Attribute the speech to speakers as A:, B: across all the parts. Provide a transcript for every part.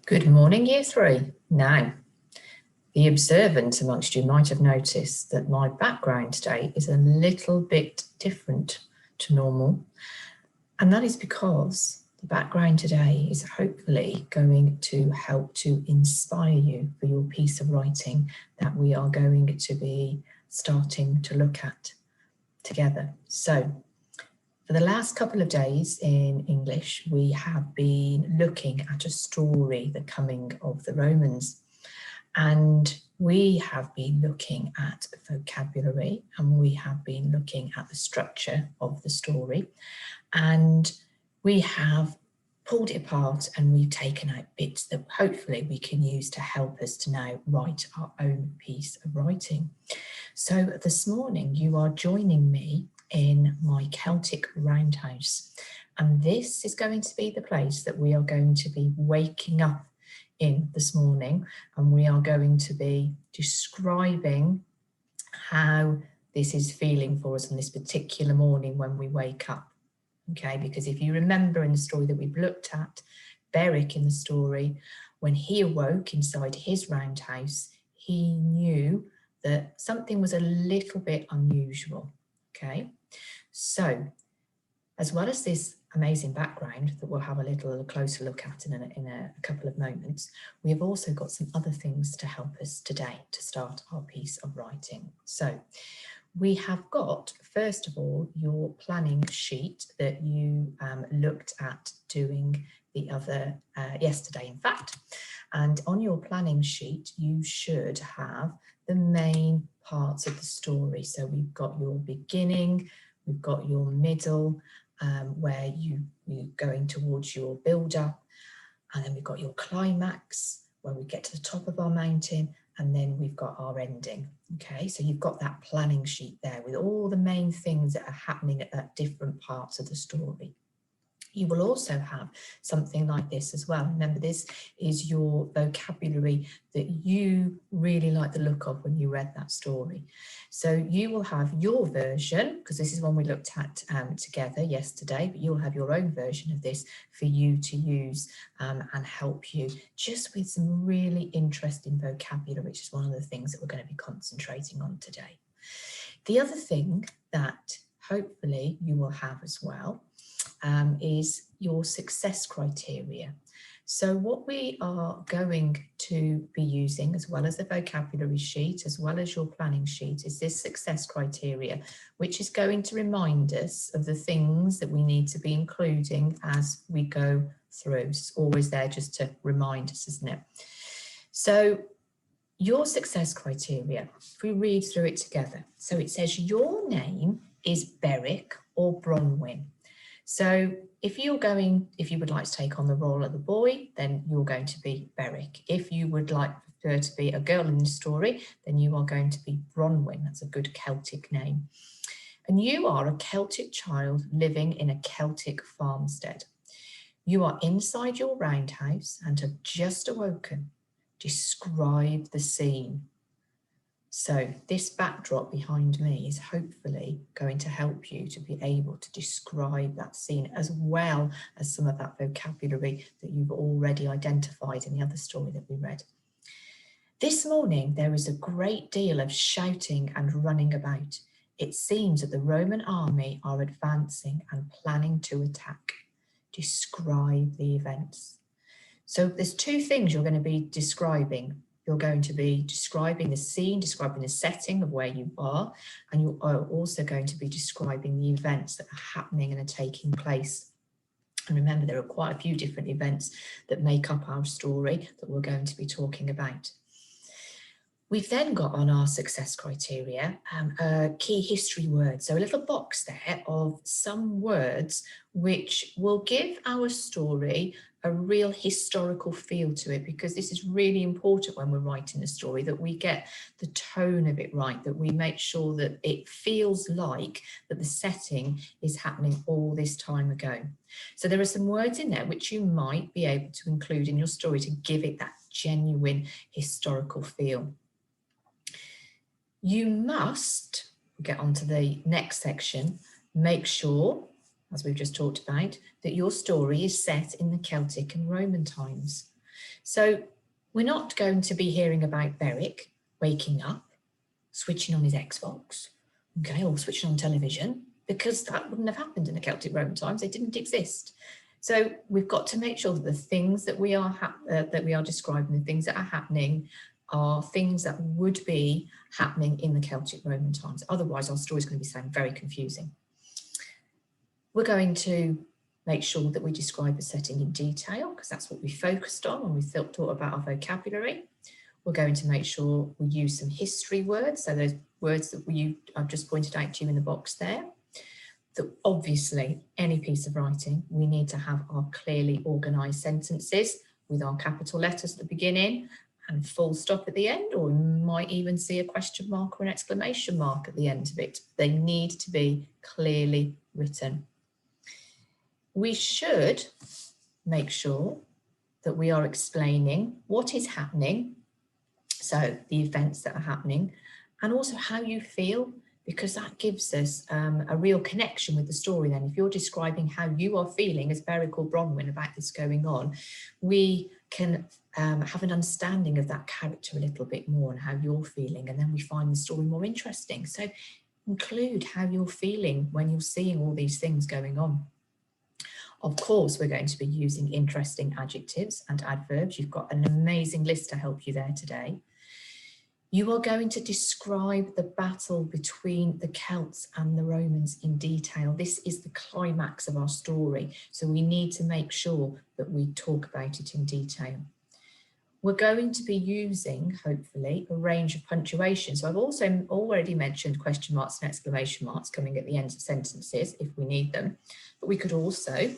A: Good morning, Year 3. Now, the observant amongst you might have noticed that my background today is a little bit different to normal, and that is because the background today is hopefully going to help to inspire you for your piece of writing that we are going to be starting to look at together. So, for the last couple of days in English, we have been looking at a story, The Coming of the Romans. And we have been looking at vocabulary, and we have been looking at the structure of the story. And we have pulled it apart and we've taken out bits that hopefully we can use to help us to now write our own piece of writing. So this morning you are joining me in my Celtic roundhouse, and this is going to be the place that we are going to be waking up in this morning, and we are going to be describing how this is feeling for us on this particular morning when we wake up. Okay, because if you remember in the story that we've looked at, Beric in the story, when he awoke inside his roundhouse, he knew that something was a little bit unusual. Okay, so as well as this amazing background that we'll have a little closer look at in a couple of moments, we have also got some other things to help us today to start our piece of writing. So we have got, first of all, your planning sheet that you looked at doing the other yesterday, in fact. And on your planning sheet, you should have the main parts of the story. So we've got your beginning, we've got your middle, where you're going towards your build-up, and then we've got your climax, where we get to the top of our mountain, and then we've got our ending. Okay, so you've got that planning sheet there with all the main things that are happening at different parts of the story. You will also have something like this as well. Remember, this is your vocabulary that you really like the look of when you read that story. So you will have your version, because this is one we looked at together yesterday, but you'll have your own version of this for you to use and help you just with some really interesting vocabulary, which is one of the things that we're going to be concentrating on today. The other thing that hopefully you will have as well is your success criteria. So what we are going to be using, as well as the vocabulary sheet, as well as your planning sheet, is this success criteria, which is going to remind us of the things that we need to be including as we go through. It's always there just to remind us, isn't it? So your success criteria, if we read through it together. So it says your name is Beric or Bronwyn. So if you would like to take on the role of the boy, then you're going to be Beric. If you would like her to be a girl in the story, then you are going to be Bronwyn. That's a good Celtic name. And you are a Celtic child living in a Celtic farmstead. You are inside your roundhouse and have just awoken. Describe the scene. So this backdrop behind me is hopefully going to help you to be able to describe that scene, as well as some of that vocabulary that you've already identified in the other story that we read. This morning, there is a great deal of shouting and running about. It seems that the Roman army are advancing and planning to attack. Describe the events. So there's two things you're going to be describing. You're going to be describing the scene, describing the setting of where you are, and you are also going to be describing the events that are happening and are taking place. And remember, there are quite a few different events that make up our story that we're going to be talking about. We've then got on our success criteria key history words. So a little box there of some words which will give our story a real historical feel to it, because this is really important when we're writing a story, that we get the tone of it right, that we make sure that it feels like that the setting is happening all this time ago. So there are some words in there which you might be able to include in your story to give it that genuine historical feel. You must, get on to the next section, make sure, as we've just talked about, that your story is set in the Celtic and Roman times. So we're not going to be hearing about Beric waking up, switching on his Xbox, okay, or switching on television, because that wouldn't have happened in the Celtic Roman times. They didn't exist. So we've got to make sure that the things that we are describing, the things that are happening, are things that would be happening in the Celtic Roman times. Otherwise, our story is going to be sounding very confusing. We're going to make sure that we describe the setting in detail, because that's what we focused on when we thought about our vocabulary. We're going to make sure we use some history words, so those words that I've just pointed out to you in the box there. That obviously, any piece of writing, we need to have our clearly organised sentences with our capital letters at the beginning and full stop at the end, or we might even see a question mark or an exclamation mark at the end of it. They need to be clearly written. We should make sure that we are explaining what is happening, so the events that are happening, and also how you feel, because that gives us a real connection with the story then. If you're describing how you are feeling as Beric or Bronwyn about this going on, we can have an understanding of that character a little bit more and how you're feeling, and then we find the story more interesting. So include how you're feeling when you're seeing all these things going on. Of course, we're going to be using interesting adjectives and adverbs. You've got an amazing list to help you there today. You are going to describe the battle between the Celts and the Romans in detail. This is the climax of our story, so we need to make sure that we talk about it in detail. We're going to be using, hopefully, a range of punctuation. So I've also already mentioned question marks and exclamation marks coming at the end of sentences if we need them, but we could also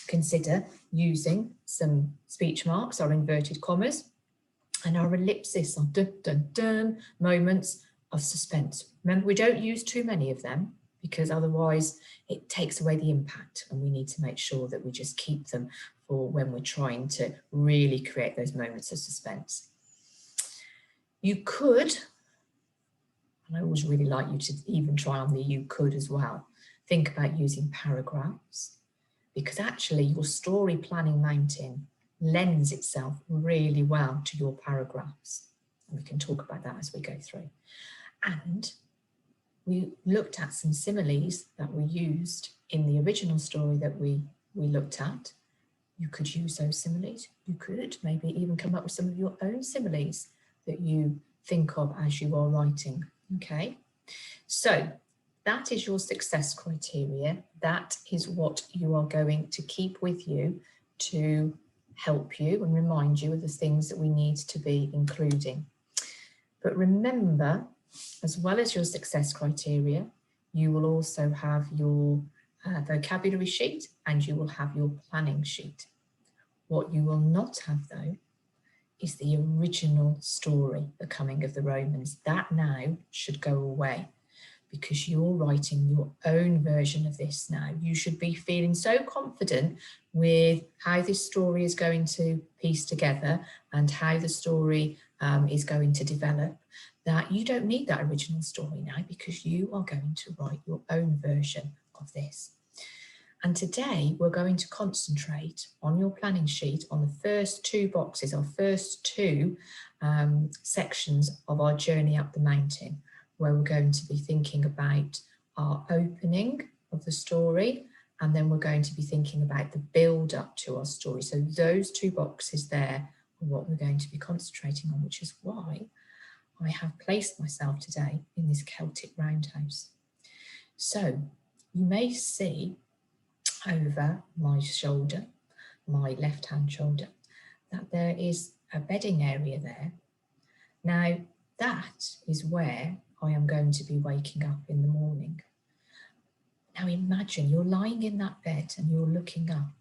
A: consider using some speech marks, our inverted commas, and our ellipsis, our dun, dun, dun moments of suspense. Remember, we don't use too many of them because otherwise it takes away the impact, and we need to make sure that we just keep them for when we're trying to really create those moments of suspense. You could, and I always really like you to even try on the you could as well, think about using paragraphs, because actually your story planning mountain lends itself really well to your paragraphs. And we can talk about that as we go through. And we looked at some similes that were used in the original story that we looked at. You could use those similes. You could maybe even come up with some of your own similes that you think of as you are writing, okay? So that is your success criteria. That is what you are going to keep with you to help you and remind you of the things that we need to be including. But remember, as well as your success criteria, you will also have your vocabulary sheet and you will have your planning sheet. What you will not have though is the original story, the coming of the Romans. That now should go away because you're writing your own version of this now. You should be feeling so confident with how this story is going to piece together and how the story is going to develop, that you don't need that original story now because you are going to write your own version of this. And today we're going to concentrate on your planning sheet on the first two boxes, our first two sections of our journey up the mountain, where we're going to be thinking about our opening of the story, and then we're going to be thinking about the build up to our story. So those two boxes there are what we're going to be concentrating on, which is why I have placed myself today in this Celtic roundhouse. So you may see over my shoulder, my left-hand shoulder, that there is a bedding area there. Now that is where I am going to be waking up in the morning. Now imagine you're lying in that bed and you're looking up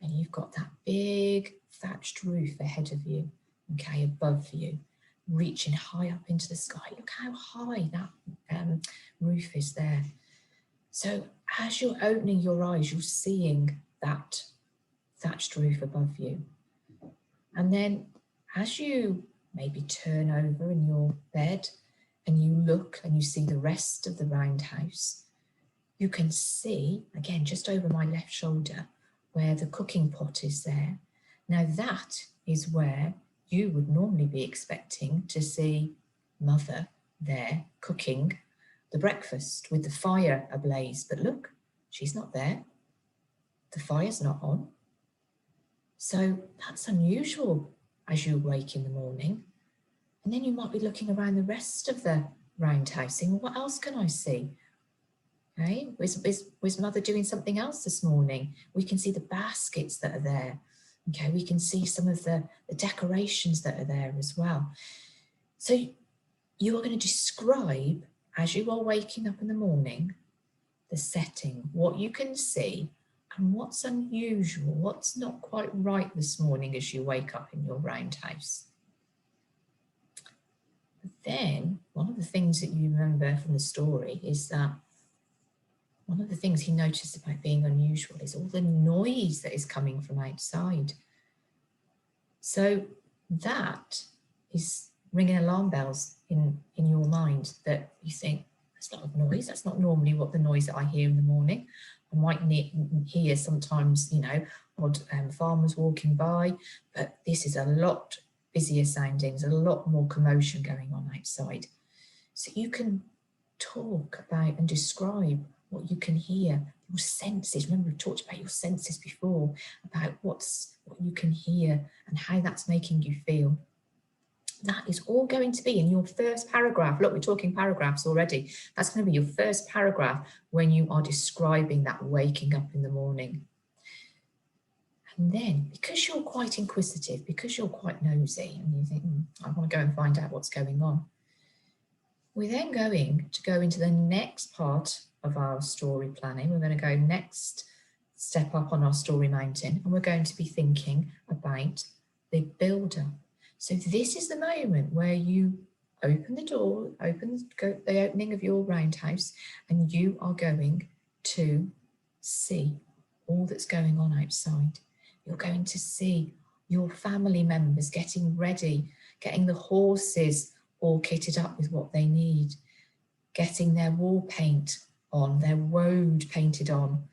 A: and you've got that big thatched roof ahead of you, okay, above you, reaching high up into the sky. Look how high that roof is there. So as you're opening your eyes, you're seeing that thatched roof above you. And then as you maybe turn over in your bed and you look and you see the rest of the roundhouse, you can see, again, just over my left shoulder, where the cooking pot is there. Now that is where you would normally be expecting to see Mother there cooking the breakfast with the fire ablaze. But look, she's not there. The fire's not on. So that's unusual as you wake in the morning. And then you might be looking around the rest of the roundhouse saying, well, what else can I see? Okay, was Mother doing something else this morning? We can see the baskets that are there. Okay, we can see some of the decorations that are there as well. So you are going to describe, as you are waking up in the morning, the setting, what you can see and what's unusual, what's not quite right this morning as you wake up in your roundhouse. But then one of the things that you remember from the story is that one of the things he noticed about being unusual is all the noise that is coming from outside. So that is ringing alarm bells in your mind that you think, that's not a noise, that's not normally what the noise that I hear in the morning. I might hear sometimes, odd farmers walking by, but this is a lot busier sounding, there's a lot more commotion going on outside. So you can talk about and describe what you can hear, your senses. Remember, we've talked about your senses before, about what you can hear and how that's making you feel. That is all going to be in your first paragraph. Look, we're talking paragraphs already. That's going to be your first paragraph when you are describing that waking up in the morning. And then, because you're quite inquisitive, because you're quite nosy, and you think, I want to go and find out what's going on, we're then going to go into the next part of our story planning. We're going to go next step up on our story mountain, and we're going to be thinking about the builder. So this is the moment where you open the door, the opening of your roundhouse, and you are going to see all that's going on outside. You're going to see your family members getting ready, getting the horses all kitted up with what they need, getting their wall paint on, their road painted on,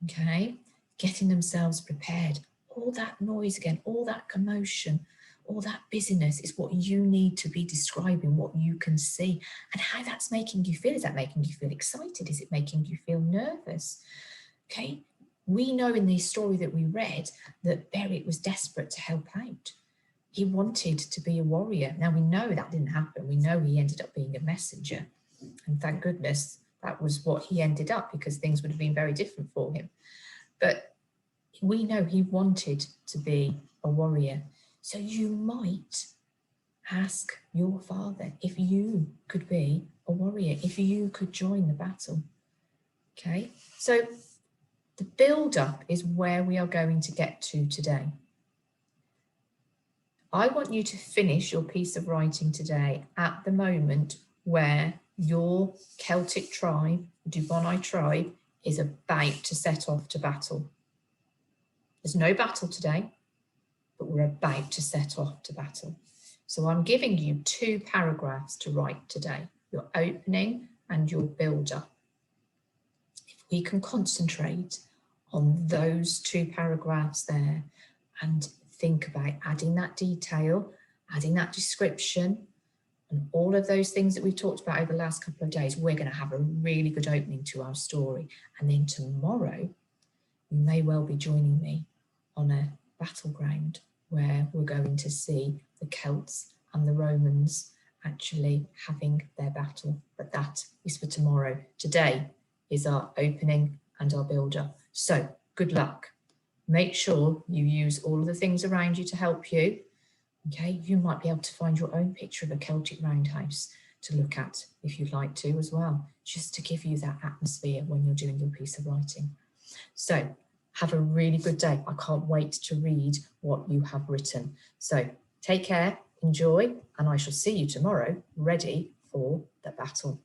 A: okay? Getting themselves prepared. All that noise again, all that commotion, all that busyness is what you need to be describing, what you can see and how that's making you feel. Is that making you feel excited? Is it making you feel nervous? Okay, we know in the story that we read that Beric was desperate to help out. He wanted to be a warrior. Now we know that didn't happen. We know he ended up being a messenger. And thank goodness that was what he ended up, because things would have been very different for him. But we know he wanted to be a warrior. So you might ask your father if you could be a warrior, if you could join the battle. Okay, so the build-up is where we are going to get to today. I want you to finish your piece of writing today at the moment where your Celtic tribe, the Dubonai tribe, is about to set off to battle. There's no battle today, but we're about to set off to battle. So I'm giving you 2 paragraphs to write today, your opening and your builder. If we can concentrate on those 2 paragraphs there and think about adding that detail, adding that description, and all of those things that we've talked about over the last couple of days, we're going to have a really good opening to our story. And then tomorrow, you may well be joining me on a battleground where we're going to see the Celts and the Romans actually having their battle. But that is for tomorrow. Today is our opening and our builder. So good luck. Make sure you use all of the things around you to help you. Okay, you might be able to find your own picture of a Celtic roundhouse to look at if you'd like to as well, just to give you that atmosphere when you're doing your piece of writing. So have a really good day. I can't wait to read what you have written. So take care, enjoy, and I shall see you tomorrow ready for the battle.